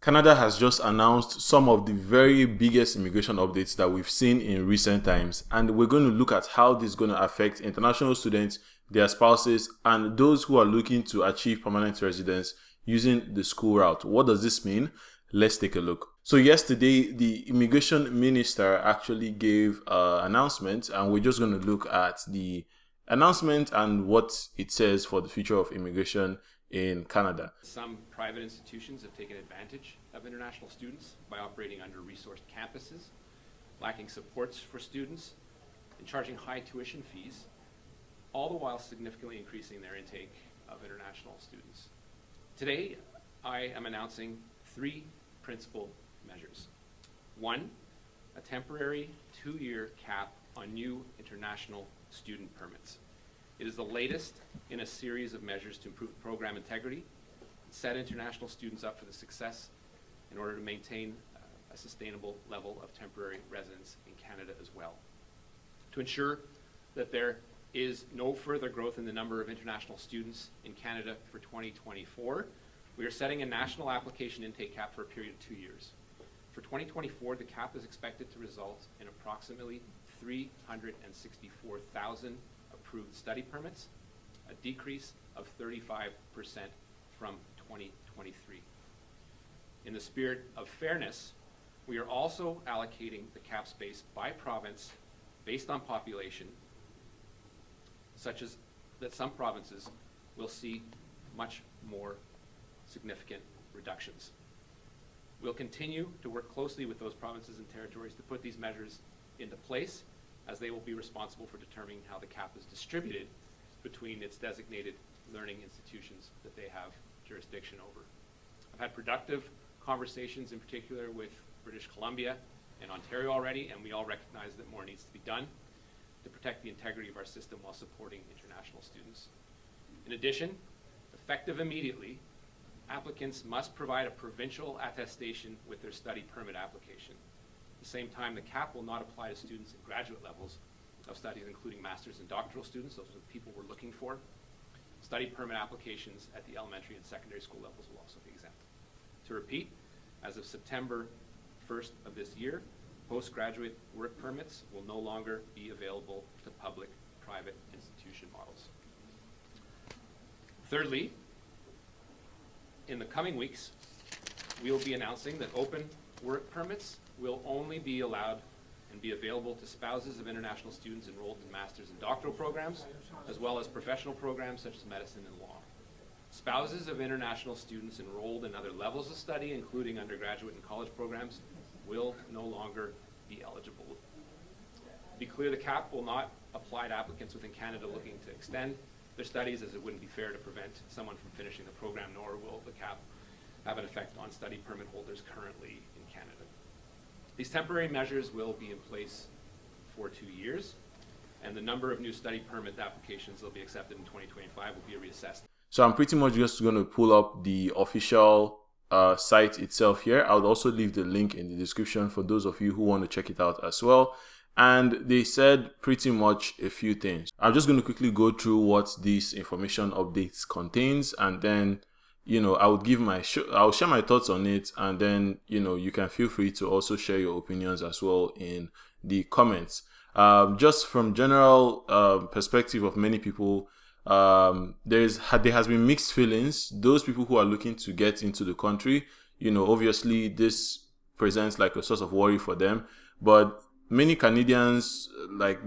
Canada has just announced some of the very biggest immigration updates that we've seen in recent times, and we're going to look at how this is going to affect international students, their spouses, and those who are looking to achieve permanent residence using the school route. What does this mean? Let's take a look. So yesterday, the immigration minister actually gave an announcement, and we're just going to look at the announcement and what it says for the future of immigration in Canada. Some private institutions have taken advantage of international students by operating under-resourced campuses, lacking supports for students, and charging high tuition fees, all the while significantly increasing their intake of international students. Today, I am announcing 3 principal measures. 1, a temporary 2-year cap on new international student permits. It is the latest in a series of measures to improve program integrity and set international students up for the success in order to maintain a sustainable level of temporary residence in Canada as well. To ensure that there is no further growth in the number of international students in Canada for 2024, we are setting a national application intake cap for a period of 2 years. For 2024, the cap is expected to result in approximately 364,000 approved study permits, a decrease of 35% from 2023. In the spirit of fairness, we are also allocating the cap space by province based on population, such as that some provinces will see much more significant reductions. We'll continue to work closely with those provinces and territories to put these measures into place, as they will be responsible for determining how the cap is distributed between its designated learning institutions that they have jurisdiction over. I've had productive conversations, in particular with British Columbia and Ontario already, and we all recognize that more needs to be done to protect the integrity of our system while supporting international students. In addition, effective immediately, applicants must provide a provincial attestation with their study permit application. At the same time, the cap will not apply to students at graduate levels of studies, including master's and doctoral students. Those are the people we're looking for. Study permit applications at the elementary and secondary school levels will also be exempt. To repeat, as of September 1st of this year, postgraduate work permits will no longer be available to public-private institution models. Thirdly, in the coming weeks, we will be announcing that open work permits will only be allowed and be available to spouses of international students enrolled in master's and doctoral programs, as well as professional programs such as medicine and law. Spouses of international students enrolled in other levels of study, including undergraduate and college programs, will no longer be eligible. To be clear, the cap will not apply to applicants within Canada looking to extend their studies, as it wouldn't be fair to prevent someone from finishing the program, nor will the cap have an effect on study permit holders currently in Canada. These temporary measures will be in place for 2 years, and the number of new study permit applications that will be accepted in 2025 will be reassessed. So I'm pretty much just going to pull up the official site itself here. I'll also leave the link in the description for those of you who want to check it out as well. And they said pretty much a few things. I'm just going to quickly go through what this information updates contains, and then, I'll share my thoughts on it, and then, you can feel free to also share your opinions as well in the comments. Just from general perspective of many people, there has been mixed feelings. Those people who are looking to get into the country, obviously this presents like a source of worry for them, but many Canadians,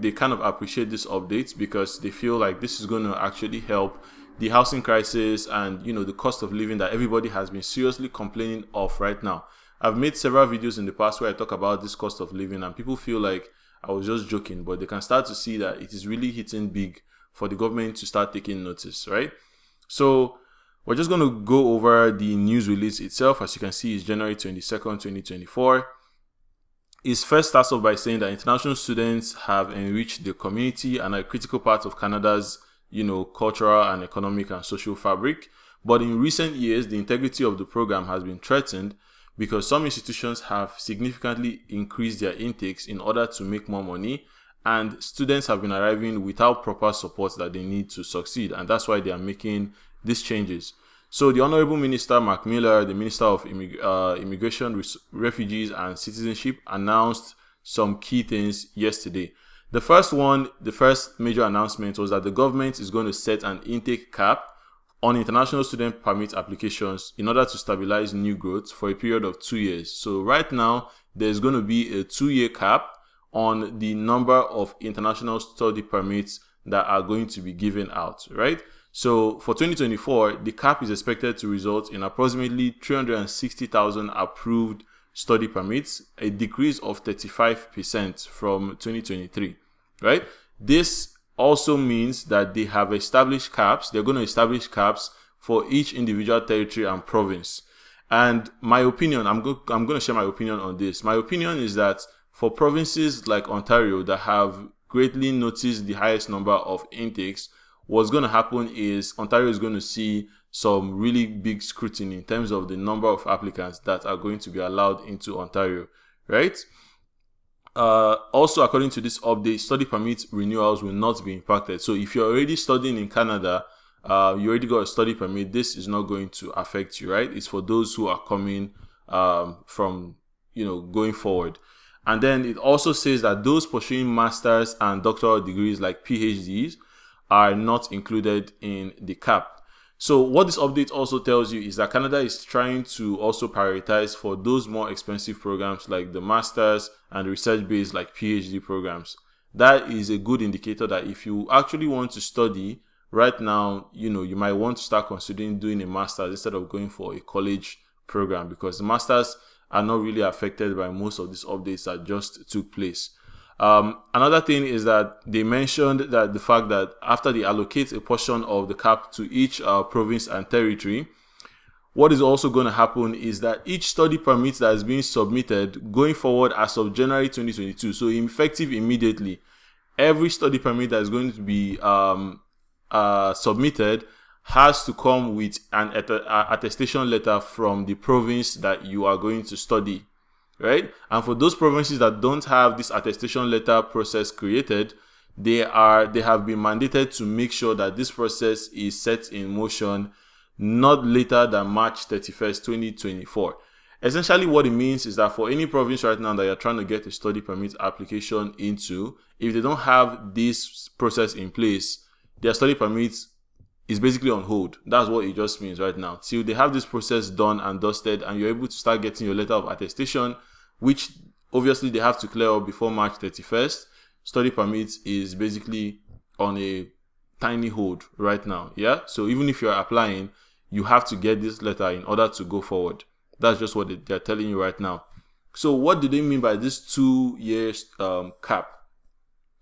they kind of appreciate this update because they feel like this is going to actually help the housing crisis and, the cost of living that everybody has been seriously complaining of right now. I've made several videos in the past where I talk about this cost of living, and people feel like I was just joking, but they can start to see that it is really hitting big for the government to start taking notice, right? So we're just going to go over the news release itself. As you can see, it's January 22nd, 2024. It first starts off by saying that international students have enriched the community and are a critical part of Canada's, cultural and economic and social fabric. But in recent years, the integrity of the program has been threatened because some institutions have significantly increased their intakes in order to make more money, and students have been arriving without proper support that they need to succeed, and that's why they are making these changes. So the Honorable Minister Mark Miller, the Minister of Immigration, Refugees and Citizenship, announced some key things yesterday. The first major announcement was that the government is going to set an intake cap on international student permit applications in order to stabilize new growth for a period of 2 years. So right now, there's going to be a 2-year cap on the number of international study permits that are going to be given out, right? So for 2024, the cap is expected to result in approximately 360,000 approved study permits, a decrease of 35% from 2023, right? This also means that they have established caps. They're going to establish caps for each individual territory and province. And my opinion, I'm going to share my opinion on this. My opinion is that for provinces like Ontario that have greatly noticed the highest number of intakes, what's going to happen is Ontario is going to see some really big scrutiny in terms of the number of applicants that are going to be allowed into Ontario, right? Also, according to this update, study permit renewals will not be impacted. So if you're already studying in Canada, you already got a study permit, this is not going to affect you, right? It's for those who are coming from, going forward. And then it also says that those pursuing master's and doctoral degrees like PhDs are not included in the cap. So what this update also tells you is that Canada is trying to also prioritize for those more expensive programs like the master's and research-based like PhD programs. That is a good indicator that if you actually want to study right now, you might want to start considering doing a master's instead of going for a college program, because the masters are not really affected by most of these updates that just took place. Another thing is that they mentioned that the fact that after they allocate a portion of the cap to each province and territory, what is also going to happen is that each study permit that is being submitted going forward as of January 2022, so effective immediately, every study permit that is going to be submitted has to come with an attestation letter from the province that you are going to study, right? And for those provinces that don't have this attestation letter process created, they have been mandated to make sure that this process is set in motion not later than March 31st, 2024. Essentially, what it means is that for any province right now that you're trying to get a study permit application into, if they don't have this process in place, their study permit is basically on hold. That's what it just means right now. Till they have this process done and dusted and you're able to start getting your letter of attestation, which obviously they have to clear up before March 31st, study permit is basically on a tiny hold right now. Yeah. So even if you're applying, you have to get this letter in order to go forward. That's just what they're telling you right now. So what do they mean by this 2 years cap?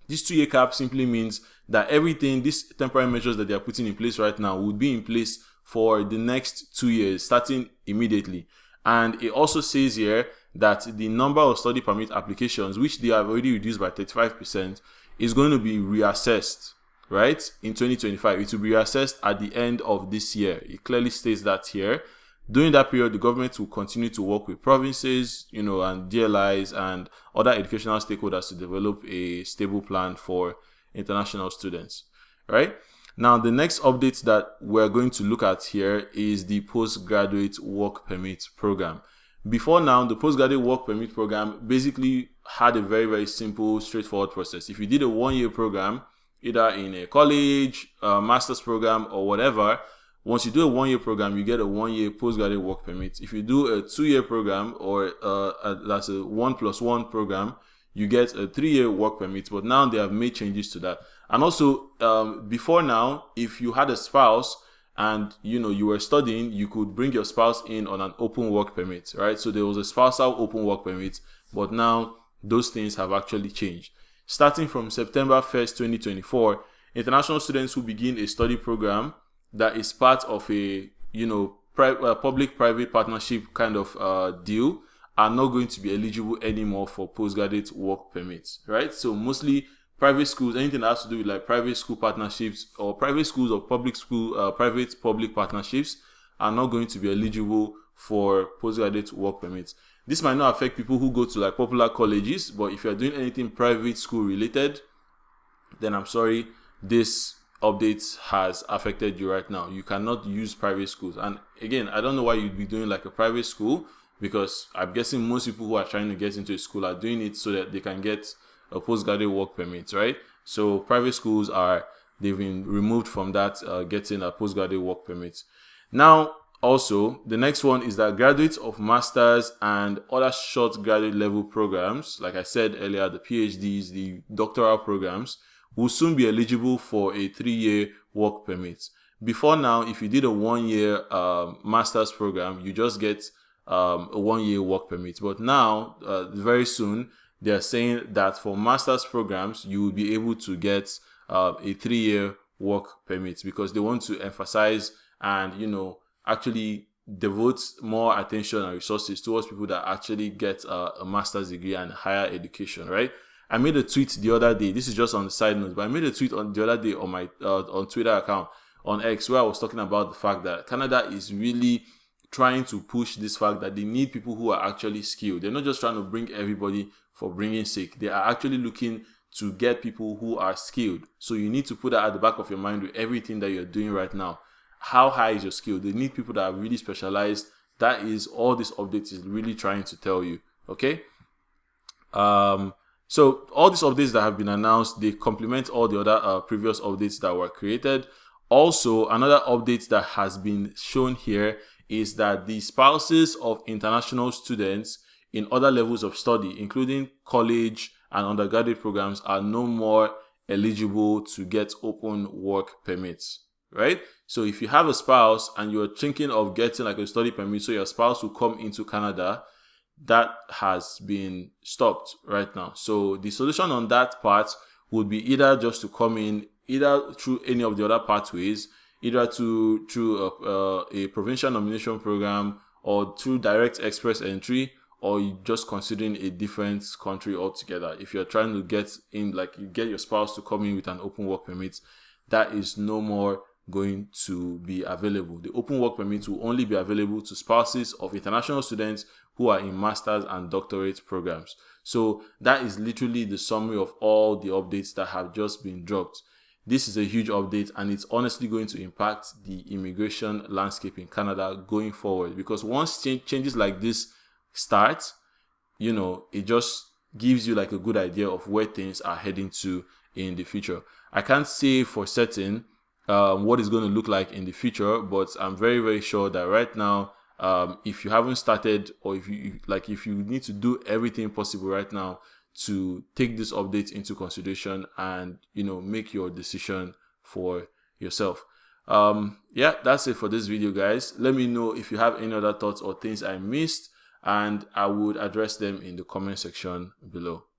This 2-year cap simply means that everything, these temporary measures that they are putting in place right now would be in place for the next 2 years, starting immediately. And it also says here that the number of study permit applications, which they have already reduced by 35%, is going to be reassessed, right? In 2025, it will be reassessed at the end of this year. It clearly states that here. During that period, the government will continue to work with provinces, and DLIs and other educational stakeholders to develop a stable plan for international students, right? Now, the next update that we're going to look at here is the postgraduate work permit program. Before now, the postgraduate work permit program basically had a very, very simple, straightforward process. If you did a 1-year program, either in a college, master's program, or whatever, once you do a 1-year program, you get a 1-year postgraduate work permit. If you do a 2-year program, or that's a 1+1 program, you get a 3-year work permit. But now they have made changes to that. And also, before now, if you had a spouse and you were studying, you could bring your spouse in on an open work permit, right? So there was a spousal open work permit, but now those things have actually changed. Starting from September 1st, 2024, international students who begin a study program that is part of a public-private partnership kind of deal are not going to be eligible anymore for postgraduate work permits, right? So mostly private schools, anything that has to do with like private school partnerships or private schools or private-public partnerships are not going to be eligible for postgraduate work permits. This might not affect people who go to like popular colleges, but if you're doing anything private school related, then I'm sorry, this updates has affected you right now. You cannot use private schools. And again, I don't know why you'd be doing like a private school, because I'm guessing most people who are trying to get into a school are doing it so that they can get a postgraduate work permit, right? So private schools they've been removed from that getting a postgraduate work permit. Now, also, the next one is that graduates of masters and other short graduate level programs, like I said earlier, the PhDs, the doctoral programs, will soon be eligible for a 3-year work permit. Before now, if you did a 1-year master's program, you just get a 1-year work permit. But now, very soon, they're saying that for master's programs, you will be able to get a 3-year work permit, because they want to emphasize and, actually devote more attention and resources towards people that actually get a master's degree and higher education, right? I made a tweet the other day. This is just on the side note, but I made a tweet on the other day on my on Twitter account, on X, where I was talking about the fact that Canada is really trying to push this fact that they need people who are actually skilled. They're not just trying to bring everybody for bringing sake. They are actually looking to get people who are skilled. So you need to put that at the back of your mind with everything that you're doing right now. How high is your skill? They need people that are really specialized. That is all this update is really trying to tell you. Okay. So all these updates that have been announced, they complement all the other previous updates that were created. Also, another update that has been shown here is that the spouses of international students in other levels of study, including college and undergraduate programs, are no more eligible to get open work permits, right? So if you have a spouse and you're thinking of getting like a study permit so your spouse will come into Canada, that has been stopped right now. So the solution on that part would be either just to come in either through any of the other pathways, either through a provincial nomination program, or through direct express entry, or you just considering a different country altogether. If you're trying to get in, like you get your spouse to come in with an open work permit, that is no more going to be available. The open work permit will only be available to spouses of international students who are in master's and doctorate programs. So that is literally the summary of all the updates that have just been dropped. This is a huge update, and it's honestly going to impact the immigration landscape in Canada going forward, because once changes like this start, it just gives you like a good idea of where things are heading to in the future. I can't say for certain what it's going to look like in the future, but I'm very, very sure that right now, if you haven't started, or if you need to do everything possible right now to take this update into consideration and make your decision for yourself. That's it for this video, guys. Let me know if you have any other thoughts or things I missed, and I would address them in the comment section below.